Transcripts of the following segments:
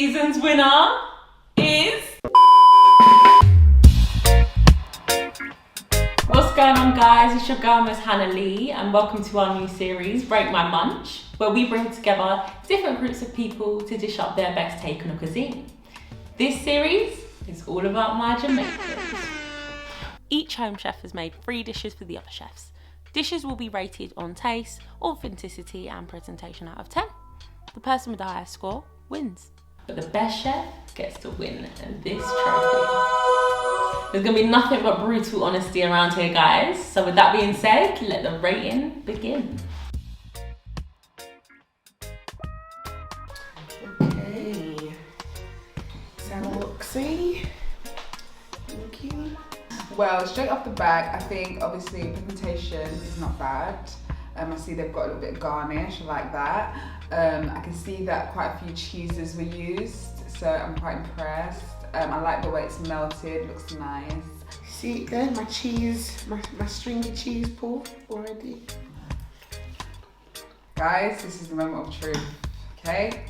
season's winner is... What's going on, guys? It's your girl, Miss Hannah Lee, and welcome to our new series, Rate My Munch, where we bring together different groups of people to dish up their best take on a cuisine. This series is all about my Jamaicans. Each home chef has made 3 dishes for the other chefs. Dishes will be rated on taste, authenticity, and presentation out of 10. The person with the highest score wins. But the best chef gets to win this trophy. There's gonna be nothing but brutal honesty around here, guys. So with that being said, let the rating begin. Okay. Let's have a look-see. Thank you. Well, straight off the bat, I think obviously presentation is not bad. I see they've got a little bit of garnish, I like that. I can see that quite a few cheeses were used, so I'm quite impressed. I like the way it's melted, looks nice. See there, my cheese, my stringy cheese pull already. Guys, this is the moment of truth, okay?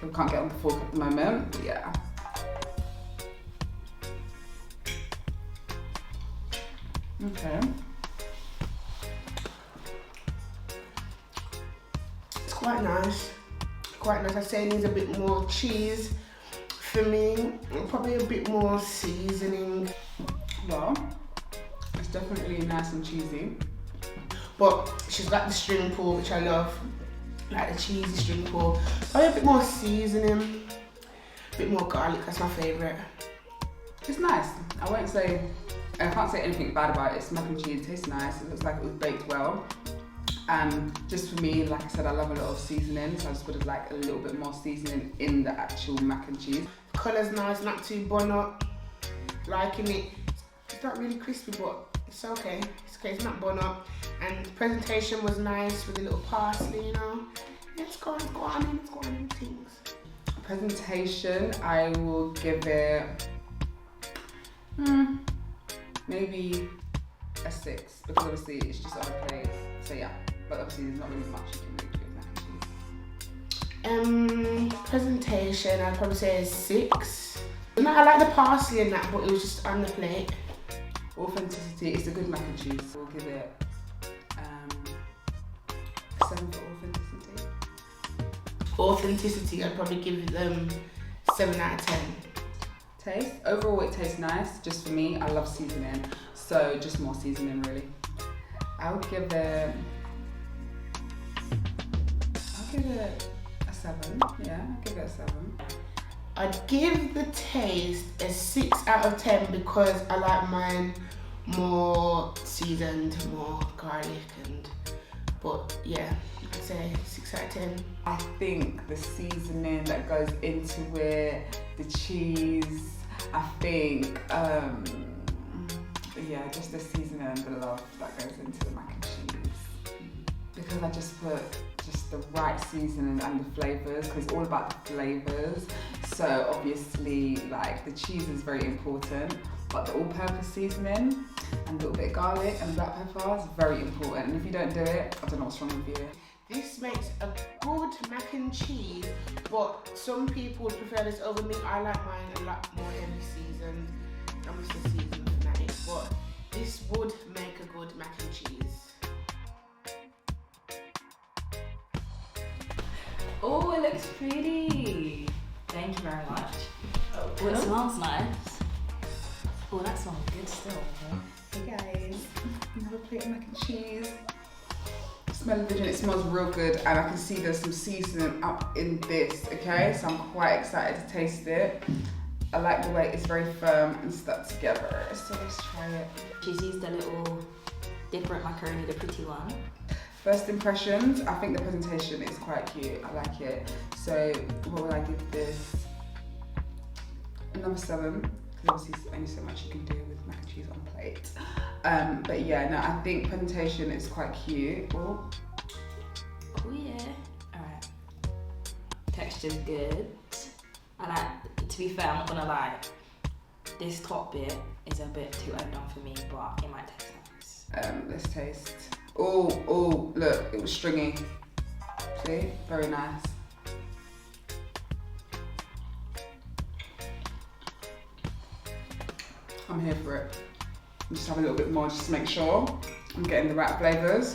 We can't get on the fork at the moment, but yeah. Okay. It's quite nice. Quite nice. I say it needs a bit more cheese for me. Probably a bit more seasoning. Well, it's definitely nice and cheesy. But she's got the string pull, which I love. Like the cheesy string pull. Probably a bit more seasoning. A bit more garlic, that's my favourite. It's nice. I won't say, I can't say anything bad about it. It's mac and cheese, it tastes nice. It looks like it was baked well. And just for me, like I said, I love a lot of seasoning, so I just would have liked a little bit more seasoning in the actual mac and cheese. The colour's nice, not too bun up. Liking it. It's not really crispy, but it's okay. It's okay, it's not bun up. And the presentation was nice with a little parsley, you know. It's going in things. Presentation, I will give it maybe a 6, because obviously it's just on a plate. So yeah, but obviously there's not really much you can make with mac and cheese. Presentation, I'd probably say a 6. No, I like the parsley and that, but it was just on the plate. Authenticity, it's a good mac and cheese. We'll give it 7 for authenticity. Authenticity, I'd probably give them 7 out of 10. Taste, overall it tastes nice, just for me. I love seasoning, so just more seasoning really. I would give it, a 7. Yeah, I'll give it a 7. I'd give the taste a 6 out of 10 because I like mine more seasoned, more garlic but yeah, I'd say 6 out of 10. I think the seasoning that goes into it, the cheese, I think, yeah, just the seasoning and the love that goes into the mac and cheese. Because I just put just the right seasoning and the flavours, because it's all about the flavours. So obviously, like, the cheese is very important, but the all-purpose seasoning and a little bit of garlic and black pepper is very important. And if you don't do it, I don't know what's wrong with you. This makes a good mac and cheese, but some people would prefer this over me. I like mine a lot more heavy seasoned. I'm just a seasoned fanatic, but this would make a good mac and cheese. Oh, it looks pretty. Thank you very much. Oh, it smells nice. Oh, that smells good still. Hey guys, another plate of mac and cheese. Smell the vision, it smells real good, and I can see there's some seasoning up in this, okay? So I'm quite excited to taste it. I like the way it's very firm and stuck together, so let's try it. She's used a little different macaroni, the pretty one. First impressions, I think the presentation is quite cute, I like it. So what will I give this? Another 7, because obviously there's only so much you can do with mac and cheese on a plate. But yeah, no, I think presentation is quite cute. Oh yeah. Alright. Texture's good. I like, to be fair, I'm not gonna lie, this top bit is a bit too overdone for me, but it might taste nice. Let's taste. Oh, look, it was stringy. See, very nice. I'm here for it. I'm just have a little bit more just to make sure I'm getting the right flavours.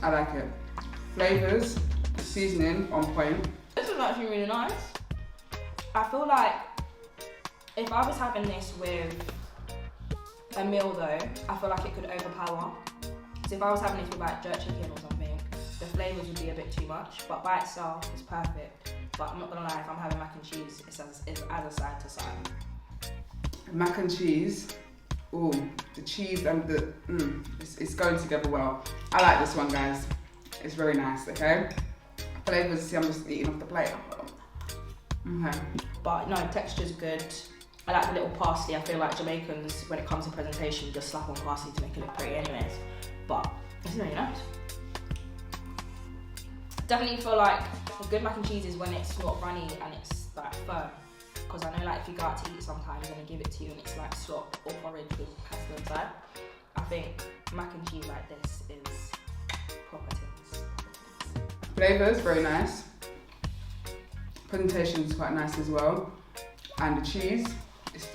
I like it. Flavours, seasoning on point. This is actually really nice. I feel like if I was having this with a meal though, I feel like it could overpower. So if I was having this with like jerk chicken or something, the flavours would be a bit too much, but by itself it's perfect. But I'm not gonna lie, if I'm having mac and cheese, it's as a side to side. Mac and cheese, ooh, the cheese and the, it's going together well. I like this one, guys. It's very nice, okay? Flavours, see, I'm just eating off the plate. Okay. But no, texture's good. I like the little parsley. I feel like Jamaicans, when it comes to presentation, just slap on parsley to make it look pretty anyways. But it's really nice. Definitely feel like a good mac and cheese is when it's not runny and it's like firm. Because I know like if you go out to eat sometimes and they give it to you and it's like slop or porridge with pasta inside, I think mac and cheese like this is proper things. Flavours, very nice. Presentation is quite nice as well. And the cheese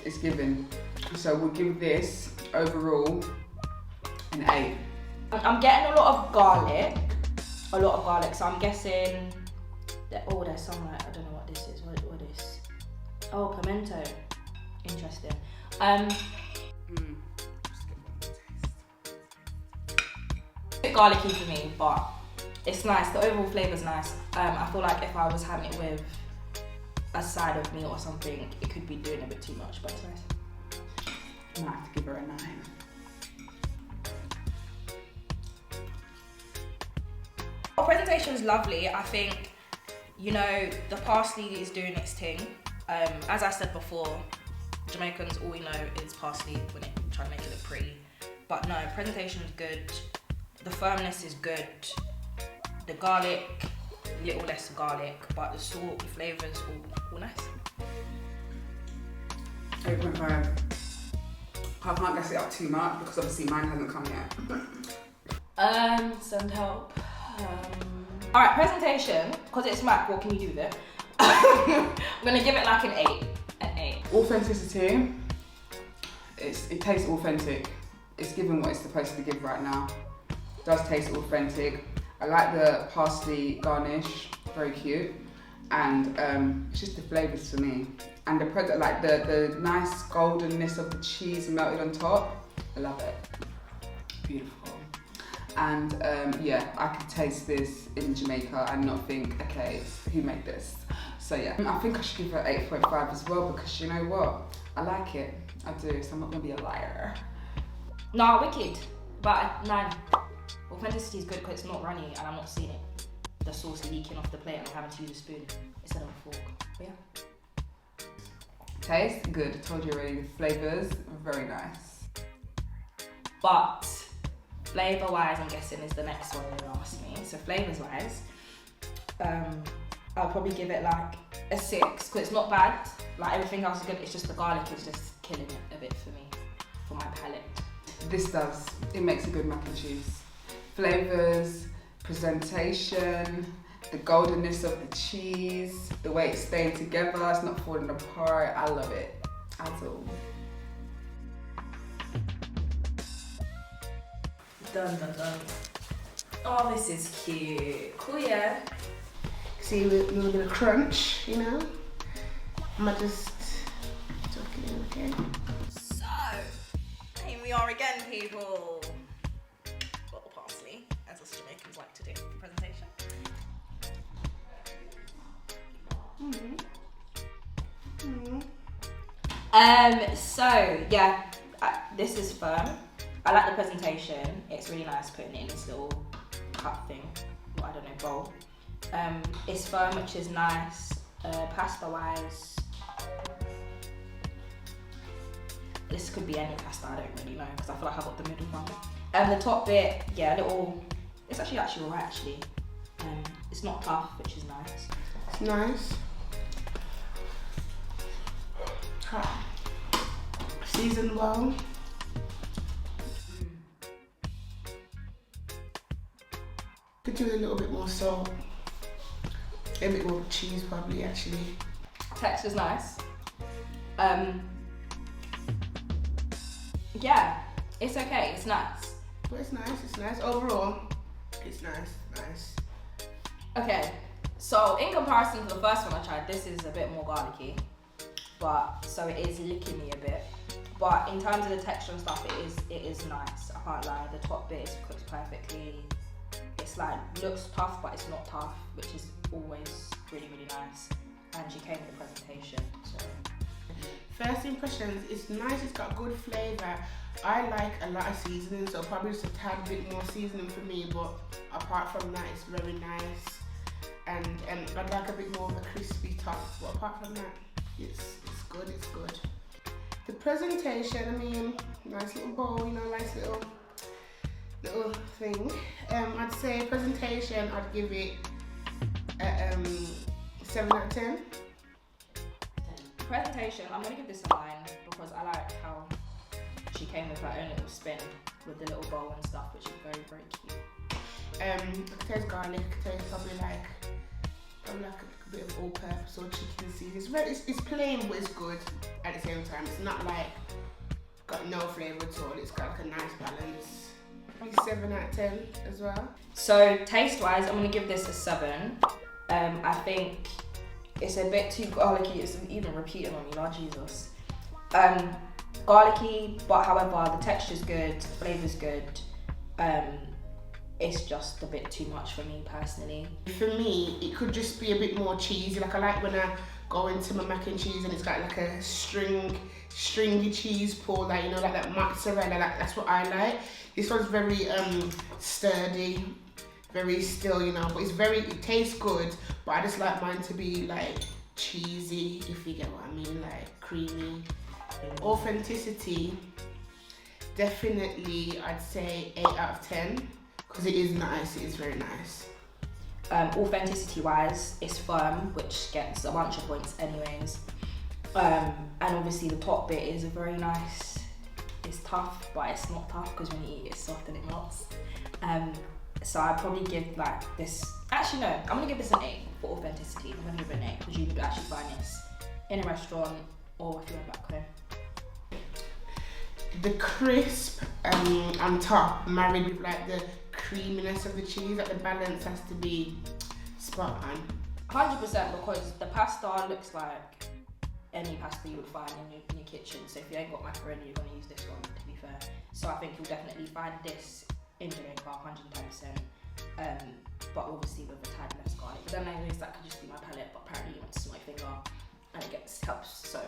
is given. So we'll give this overall an 8. I'm getting a lot of garlic. So I'm guessing that, oh, there's some like, I don't know what this is. What is? Oh, pimento. Interesting. Just give one taste. A bit garlicky for me, but it's nice. The overall flavour's nice. I feel like if I was having it with a side of meat or something, it could be doing a bit too much, but it's nice. I might have to give her a 9. Our presentation is lovely. I think, you know, the parsley is doing its thing. As I said before, Jamaicans, all we know is parsley when it trying to make it look pretty. But no, presentation is good. The firmness is good. The garlic, little less garlic, but the salt, the flavours, all nice. 8.5. I can't guess it up too much because obviously mine hasn't come yet. Send help. All right, presentation, because it's Mac, what can you do with it? I'm gonna give it like an 8. An 8. Authenticity. It tastes authentic. It's given what it's supposed to give right now. It does taste authentic. I like the parsley garnish, very cute. And it's just the flavours for me. And the nice goldenness of the cheese melted on top. I love it. Beautiful. And yeah, I could taste this in Jamaica and not think, okay, who made this? So yeah, I think I should give it 8.5 as well because you know what? I like it. I do, so I'm not gonna be a liar. Nah, wicked. But 9. Authenticity is good because it's not runny and I'm not seeing it. The sauce leaking off the plate and I'm having to use a spoon instead of a fork. But yeah. Taste, good. I told you already, the flavours, very nice. But flavour wise, I'm guessing is the next one you asked me. So flavours wise, I'll probably give it like a 6 because it's not bad. Like everything else is good, it's just the garlic is just killing it a bit for me, for my palate. This does, it makes a good mac and cheese. Flavours, presentation, the goldenness of the cheese, the way it's staying together, it's not falling apart. I love it. I do. Dun dun dun. Oh, this is cute. Cool, yeah. See, with a little bit of crunch, you know? I'm gonna just tuck it in, okay? So, here we are again, people. Little parsley, as us Jamaicans like to do for presentation. So yeah, this is firm. I like the presentation. It's really nice putting it in this little cup thing, or I don't know, bowl. It's firm, which is nice. Pasta wise, this could be any pasta, I don't really know, because I feel like I got the middle one. The top bit, yeah, it's actually alright actually. It's not tough, which is nice. It's nice. Seasoned well. Could do with a little bit more salt. A bit more cheese probably actually. Texture's nice. Yeah, it's okay, it's nice. But it's nice. Overall, it's nice. Okay, so in comparison to the first one I tried, this is a bit more garlicky. But, so it is licking me a bit. But in terms of the texture and stuff, it is nice. I can't lie, the top bit is cooked perfectly. It's like, looks tough, but it's not tough, which is always really, really nice. And she came with the presentation, so. First impressions, it's nice, it's got good flavour. I like a lot of seasoning, so probably just a tad bit more seasoning for me, but apart from that, it's very nice. And I'd like a bit more of a crispy top, but apart from that, it's good. The presentation, I mean, nice little bowl, you know, nice little thing. I'd say presentation, I'd give it a 7 out of 10. Presentation, I'm gonna give this a 9 because I like how she came with her own little spin with the little bowl and stuff, which is very, very cute. It tastes garlic, it tastes probably like a bit of all-purpose or chicken seasoning. It's plain, but it's good at the same time. It's not like got no flavour at all. It's got like a nice balance. Probably 7 out of 10 as well. So taste-wise, I'm gonna give this a 7. I think it's a bit too garlicky. It's even repeating on me, Lord Jesus. Garlicky, but however, the texture's good, flavour's good. It's just a bit too much for me personally. For me, it could just be a bit more cheesy. Like I like when I go into my mac and cheese and it's got like a stringy cheese pour, like, you know, like that mozzarella. Like, that's what I like. This one's very sturdy, very still, you know, but it tastes good. But I just like mine to be like cheesy, if you get what I mean, like creamy. Authenticity, definitely I'd say 8 out of 10 because it is nice, it is very nice. Authenticity wise, it's firm, which gets a bunch of points anyways. And obviously the top bit is a very nice, it's tough, but it's not tough because when you eat it's soft and it melts. So I'd probably give like this, actually no, I'm gonna give this an 8 for authenticity. I'm gonna give it an 8 because you could actually find this in a restaurant or if you went back home. The crisp on top married with like the creaminess of the cheese, like the balance has to be spot on. 100% because the pasta looks like any pasta you would find in your kitchen. So if you ain't got macaroni, you're gonna use this one, to be fair. So I think you'll definitely find this in Jamaica, 110%. But obviously with a tad less garlic. But then anyways, that could just be my palate, but apparently you want to see my finger and it helps, so.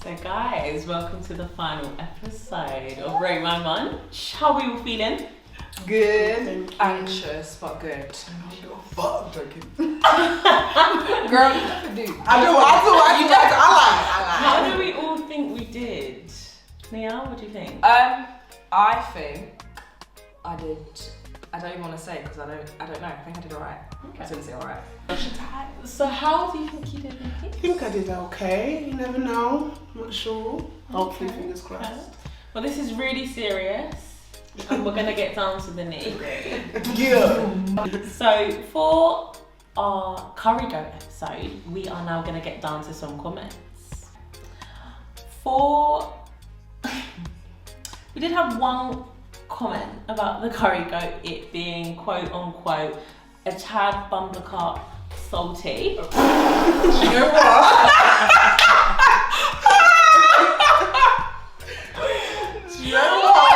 So guys, welcome to the final episode of Rate My Munch. How are we all feeling? Good, anxious, but good. Fuck, I'm joking. Girl, you have to do. I How do we all think we did? Nia, what do you think? I think I did. I don't even want to say because I don't know. I think I did alright. Okay. I was gonna say alright. So how do you think you did, Nikki? I think I did okay, you never know, not sure. Hopefully, fingers crossed. Okay. Well, this is really serious and we're gonna get down to the nitty-gritty. Yeah. So for our curry goat episode, we are now gonna get down to some comments. We did have one comment about the curry goat, it being quote unquote a tad bumblecut salty. You know what? Do you know what?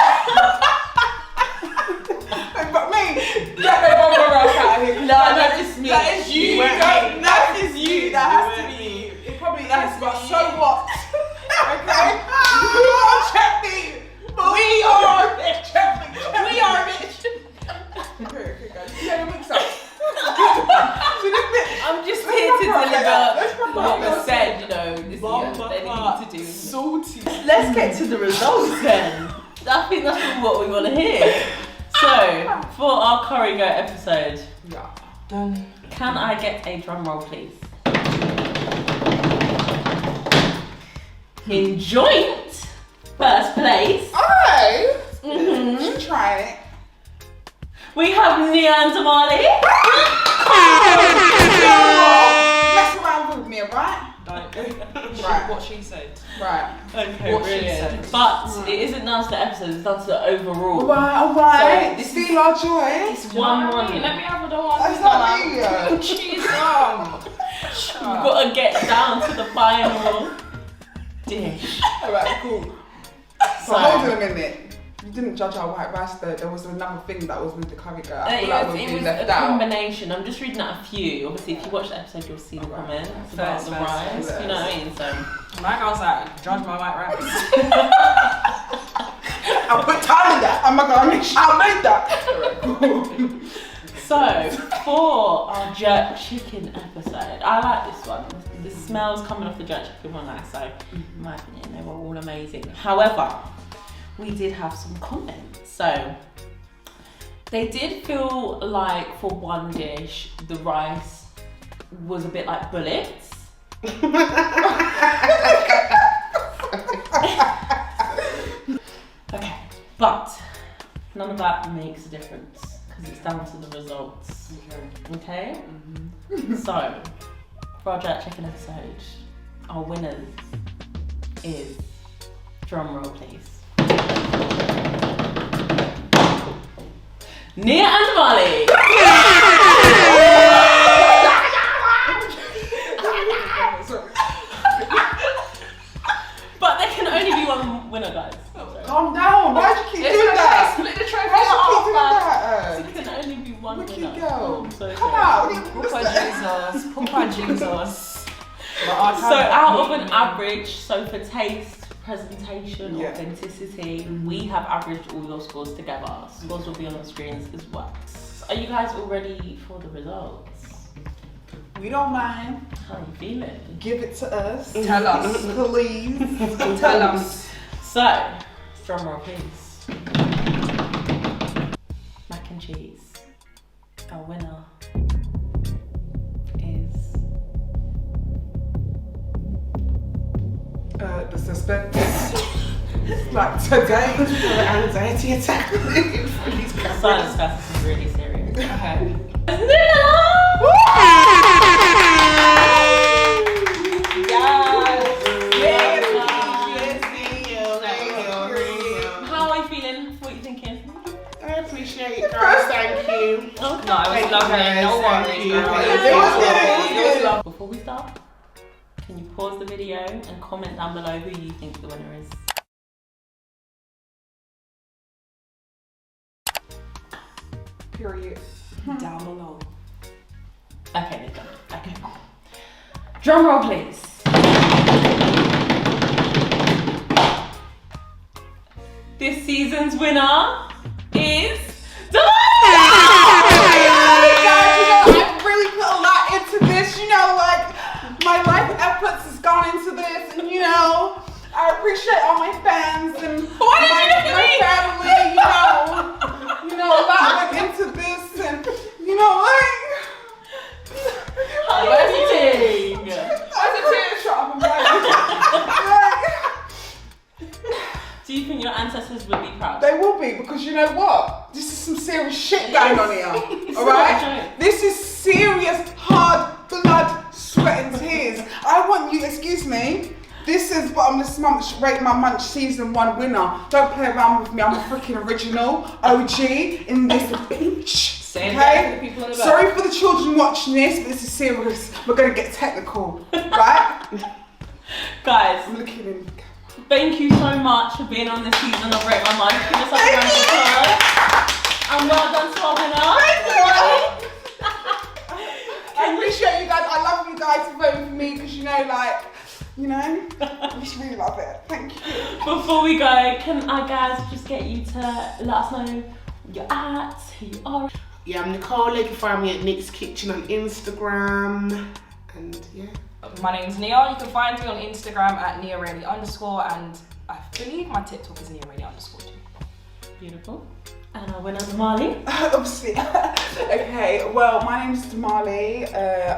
But me, get the bumble rock out of here. No, that is me. That is you. That is you. That has to be you. It probably is, but so what? Okay? You are Chutney. We are Chutney. We are bitch. Okay, guys. Yeah, you mix up. I'm just here to deliver what was said, you know, this anything to do with salty. Let's get to the results then. I think that's what we want to hear. So, for our curry goat episode, Yeah. Done. Can I get a drum roll, please? In joint first place, Oh! mhm, Try it. we have Nia and Damali. Mess around with me, right? Don't. Right. What she said. Right. Okay, What she brilliant. said. But it isn't down to the episode, it's down to the overall. Alright. So this Steal our joy. It's 1-1. Let me have the one. That's not me. Cheese. You've got to get down to the final dish. Alright, cool. So hold on a minute. You didn't judge our white rice though. There was another thing that was with the curry girl. I feel like It we've was been a left out. combination. I'm just reading out a few. Obviously, if you watch the episode, you'll see the comments about the rice. You know what I mean? So My girl's like, judge my white rice. I put time in that. I'm not gonna I made that. Alright, cool. So, for our jerk chicken episode, I like this one. The smells coming off the jerk chicken were nice, so in my opinion, they were all amazing. However, we did have some comments. So, they did feel like for one dish, the rice was a bit like bullets. Okay, but none of that makes a difference because it's down to the results. Okay? So, for our jerk chicken episode, our winners is, drum roll please, Nia and Molly. But there can only be one winner, guys. Calm down. Why'd you keep doing that? Split the trophy Why'd you keep doing off, that? There can only be one Wicked winner. girl. I'm so Come sorry. out. Papa Jesus. So out of an average, so for taste, presentation, Yeah. authenticity, we have averaged all your scores together. Scores will be on the screens as well. Are you guys all ready for the results? We don't mind. How are you feeling? Give it to us. Tell us. Please. Tell us. So, drum roll please. Mac and cheese. Our winner is The suspense. Like today. An anxiety attack for these cameras. silence, guys. This is really serious. Okay. How are you feeling? What are you thinking? I appreciate it, girls. Thank you. Okay. No, it was Thank you, lovely. guys. No Thank worries, you. girl. It was good. It was lovely. Before we start, can you pause the video and comment down below who you think the winner is? Period. Down below. Okay, they're done. Okay. Drum roll, please. This season's winner is I've really put a lot into this, like my life efforts has gone into this, and I appreciate all my fans and my family, a lot went into this, and How are you feeling? I was a tear shot of my Do you think your ancestors would be proud? They will be, because you know what? This is some serious shit going on here. It's Alright? not a joke. This is serious, hard blood, sweat and tears. I want you, excuse me. This is Bottomless Munch, Rate My Munch Season 1 winner. Don't play around with me. I'm a freaking original OG in this bitch. Same for the people in the back. Sorry for the children watching this, but this is serious. We're gonna get technical, right? Guys, I'm looking in. thank you so much for being on this season of Rate My Munch. Give us a round of applause. And well done to our winner. I appreciate you guys. I love you guys for voting for me, because I just really love it. Thank you. Before we go, can I guys just get you to let us know where you're at, who you are? Yeah, I'm Nicole. You can find me at Nick's Kitchen on Instagram. And yeah. My name's Nia. You can find me on Instagram at @NiaRayleigh_, and I believe my TikTok is @NiaRayleigh_ too. Beautiful. And I went under Marley. Oopsie. Okay, well, my name is Damali,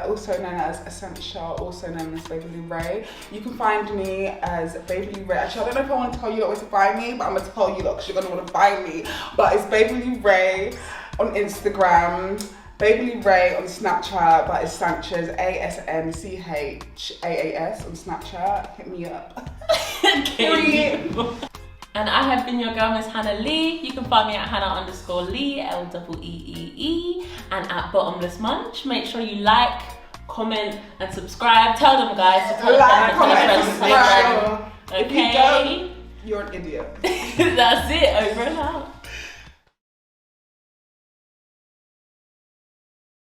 also known as Essential, also known as Baby Ray. You can find me as Baby Ray. Actually, I don't know if I want to tell you where to find me, but I'm going to tell you because you're going to want to find me. But it's Baby Ray on Instagram, Baby Ray on Snapchat, but it's Sanchez, ASMCHAAS on Snapchat. Hit me up. Okay. And I have been your girl, Miss Hannah Lee. You can find me at Hannah_Lee, LEEE, and at Bottomless Munch. Make sure you like, comment, and subscribe. Tell them, guys, to tell Like, them, comment, subscribe. If you Okay. don't, you're an idiot. That's it. Over and out.